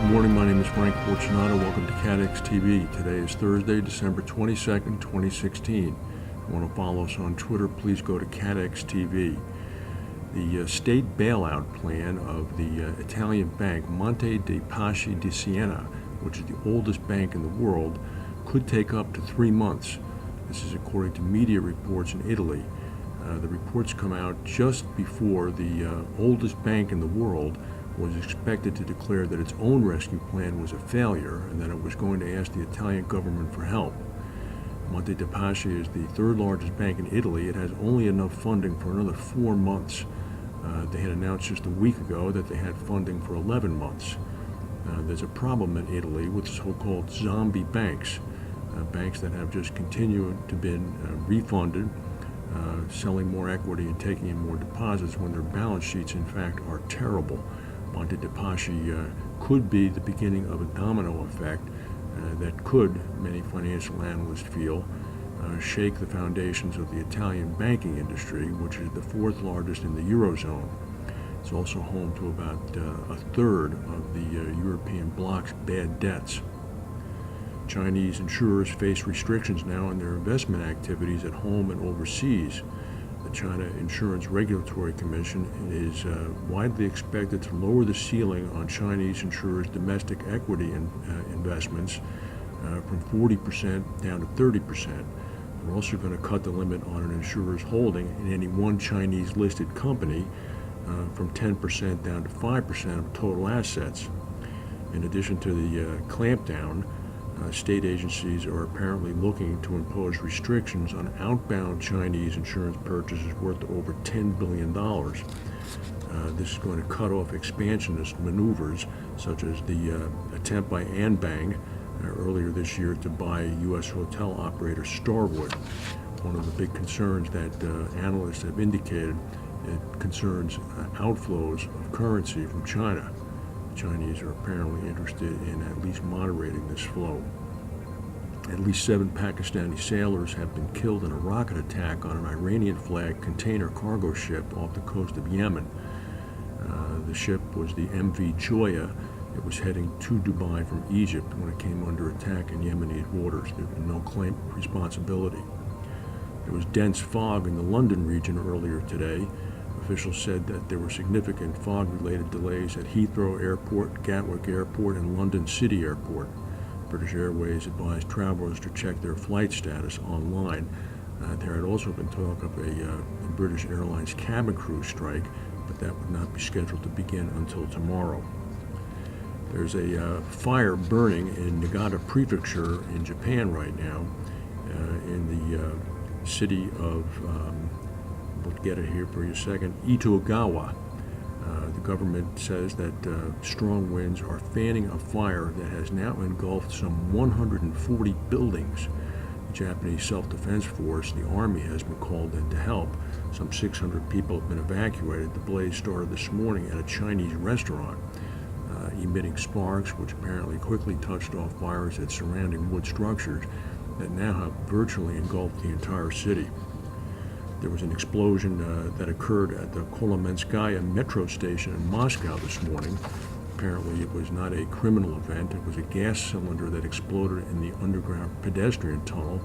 Good morning, my name is Frank Fortunato. Welcome to CATEX TV. Today is Thursday, December 22nd, 2016. If you want to follow us on Twitter, please go to CATEX TV. The state bailout plan of the Italian bank Monte dei Paschi di Siena, which is the oldest bank in the world, could take up to 3 months. This is according to media reports in Italy. The reports come out just before the oldest bank in the world was expected to declare that its own rescue plan was a failure and that it was going to ask the Italian government for help. Monte dei Paschi is the third largest bank in Italy. It has only enough funding for another 4 months. They had announced just a week ago that they had funding for 11 months. There's a problem in Italy with so-called zombie banks, banks that have just continued to be refunded, selling more equity and taking in more deposits when their balance sheets, in fact, are terrible. Monte dei Paschi could be the beginning of a domino effect that could, many financial analysts feel, shake the foundations of the Italian banking industry, which is the fourth largest in the Eurozone. It's also home to about a third of the European bloc's bad debts. Chinese insurers face restrictions now on their investment activities at home and overseas. The China Insurance Regulatory Commission is widely expected to lower the ceiling on Chinese insurers' domestic equity investments from 40% down to 30%. They're also going to cut the limit on an insurer's holding in any one Chinese listed company from 10% down to 5% of total assets. In addition to the clampdown, state agencies are apparently looking to impose restrictions on outbound Chinese insurance purchases worth over $10 billion. This is going to cut off expansionist maneuvers, such as the attempt by Anbang earlier this year to buy U.S. hotel operator Starwood. One of the big concerns that analysts have indicated, it concerns outflows of currency from China. Chinese are apparently interested in at least moderating this flow. At least 7 Pakistani sailors have been killed in a rocket attack on an Iranian-flagged container cargo ship off the coast of Yemen. The ship was the MV Joya. It was heading to Dubai from Egypt when it came under attack in Yemeni waters. There had been no claim of responsibility. There was dense fog in the London region earlier today. Officials said that there were significant fog-related delays at Heathrow Airport, Gatwick Airport, and London City Airport. British Airways advised travelers to check their flight status online. There had also been talk of a British Airlines cabin crew strike, but that would not be scheduled to begin until tomorrow. There's a fire burning in Niigata Prefecture in Japan right now, in the city of we'll get it here for you a second, Itogawa. The government says that strong winds are fanning a fire that has now engulfed some 140 buildings. The Japanese Self-Defense Force, the Army, has been called in to help. Some 600 people have been evacuated. The blaze started this morning at a Chinese restaurant, emitting sparks, which apparently quickly touched off fires at surrounding wood structures that now have virtually engulfed the entire city. There was an explosion that occurred at the Kolomenskaya metro station in Moscow this morning. Apparently it was not a criminal event. It was a gas cylinder that exploded in the underground pedestrian tunnel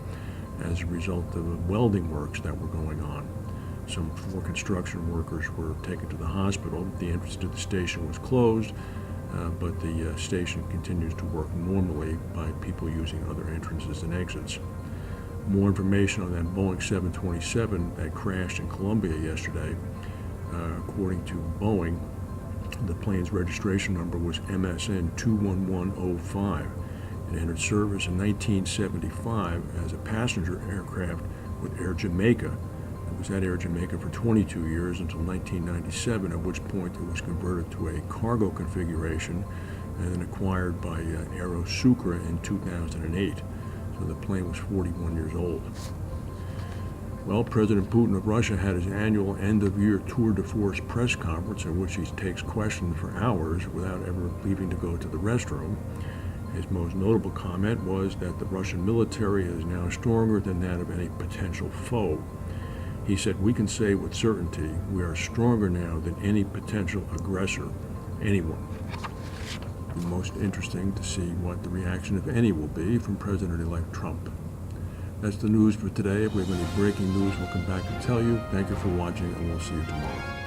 as a result of welding works that were going on. Some 4 construction workers were taken to the hospital. The entrance to the station was closed, but the station continues to work normally by people using other entrances and exits. More information on that Boeing 727 that crashed in Colombia yesterday. According to Boeing, the plane's registration number was MSN 21105. It entered service in 1975 as a passenger aircraft with Air Jamaica. It was at Air Jamaica for 22 years until 1997, at which point it was converted to a cargo configuration and then acquired by Aerosucre in 2008. So the plane was 41 years old. Well, President Putin of Russia had his annual end-of-year tour de force press conference in which he takes questions for hours without ever leaving to go to the restroom. His most notable comment was that the Russian military is now stronger than that of any potential foe. He said, "We can say with certainty we are stronger now than any potential aggressor, anyone." be most interesting to see what the reaction, if any, will be from President-elect Trump. That's the news for today. If we have any breaking news, we'll come back and tell you. Thank you for watching, and we'll see you tomorrow.